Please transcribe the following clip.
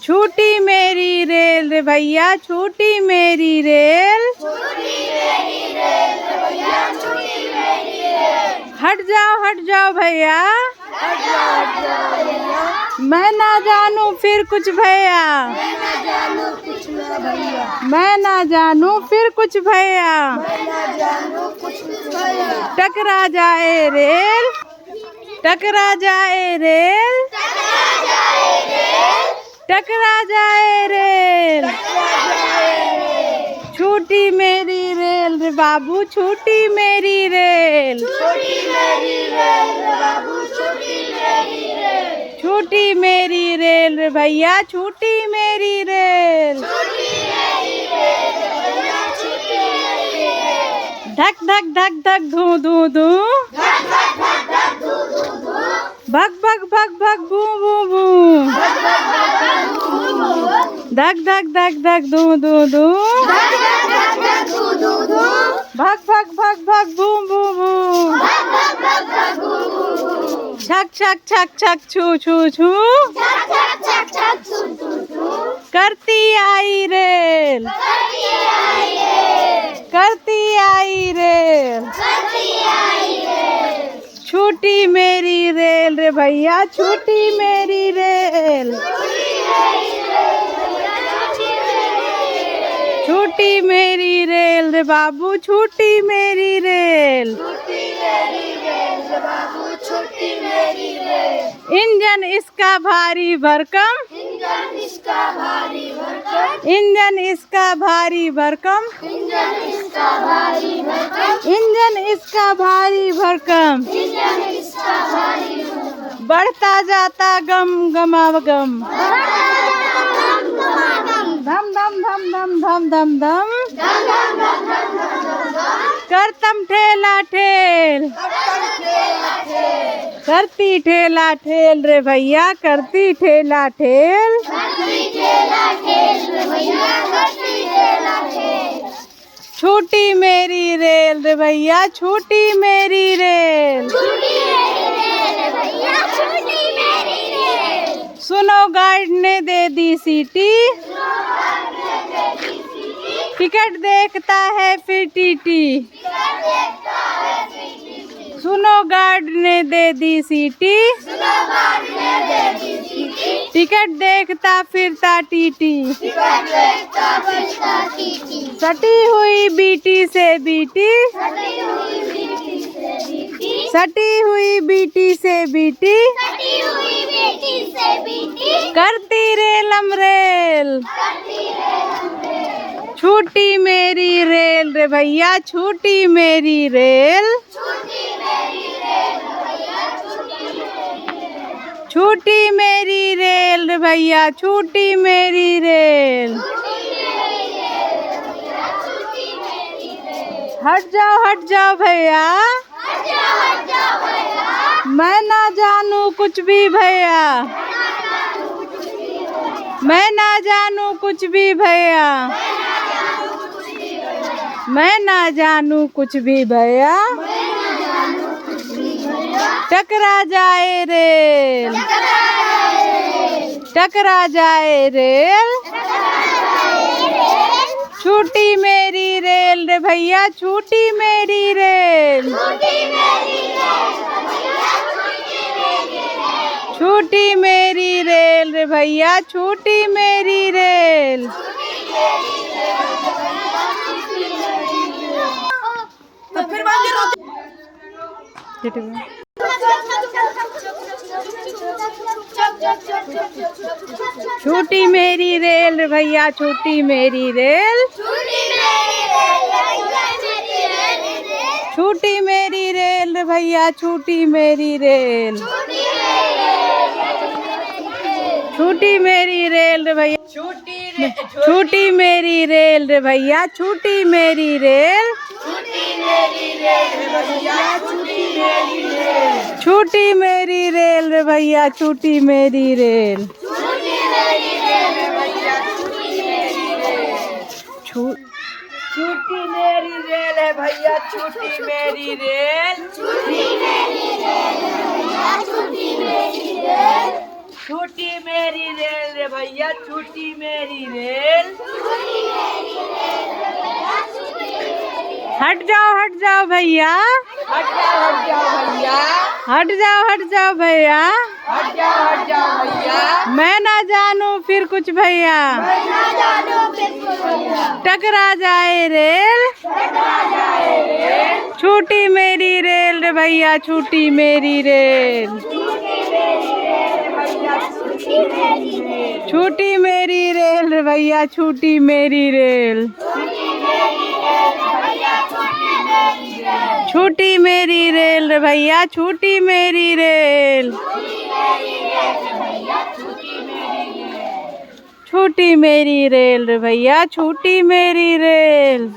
छूटी मेरी रेल रे भैया छूटी मेरी रेल। हट जाओ भैया, मैं ना जानू फिर कुछ भैया, मैं ना जानू फिर कुछ भैया। टकरा जाए रेल, टकरा जाए रेल, टकरा जाए रेल। छूटी मेरी रेल रे बाबू छूटी मेरी रेल। छूटी मेरी रेल रे भैया छूटी मेरी रेल। धक धक धक धक धू धू धू, भग भग भग भग भू भू भू, धक धक धक धक धू धू धू, भग भग भग भग भू भू भू, छक छक छक छक छू छू छू, करती आई रेल, करती आई रेल। छूटी मेरी रेल रे भैया छूटी मेरी रेल। छूटी मेरी रेल रे बाबू छूटी मेरी रेल। इंजन इसका भारी भरकम, इंजन इसका भारी भरकम, इंजन इसका भारी भरकम, इंजन इसका भारी भरकम। बढ़ता जाता गम गमागम, धम धम धम धम धम धम धम, करतम ठेला ठेल, करती ठेला ठेल रे भैया करती ठेला ठेल। छूटी मेरी रेल रे भैया छूटी मेरी रेल। सुनो गाइड ने दे दी सीटी, टिकट देखता है फिर टीटी। सुनो गार्ड ने दे दी सीटी, टिकट देखता फिरता टीटी। सटी हुई बीटी से बीटी, सटी हुई बीटी से बीटी, करती रेलम रेल। छूटी मेरी रेल रे भैया छूटी मेरी रेल। छूटी मेरी रेल रे भैया छूटी मेरी रेल। हट जाओ भैया, मैं ना जानू कुछ भी भैया, मैं ना जानू कुछ भी भैया, मैं ना जानू कुछ भी भैया। टकरा जाए रेल, टकरा जाए रेल। छूटी मेरी रेल रे भैया छूटी मेरी रेल। छूटी मेरी रेल रे भैया छूटी मेरी रेल। तो फिर छूटी मेरी रेल रे भैया छूटी मेरी रेल। छूटी मेरी रेल रे भैया छूटी मेरी रेल। छूटी मेरी रेल रे भैया छूटी मेरी रेल रे भैया छूटी मेरी रेल। छूटी मेरी रेल रे भैया छूटी मेरी रेल। छूटी मेरी रेल है भैया छूटी मेरी रेल। छूटी मेरी रेल रे भैया, छूटी मेरी रेल। हट जाओ भैया, हट जाओ भैया, हट जाओ भैया, हट जाओ भैया। मैं ना जानूं फिर कुछ भैया, टकरा जाए रेल, छूटी मेरी रेल रे भैया, छूटी मेरी रेल। छूटी मेरी रेल रे भैया, छूटी मेरी रेल। छूटी मेरी रेल रे भैया, छूटी मेरी रेल। छूटी मेरी रेल रे भैया, छूटी मेरी रेल।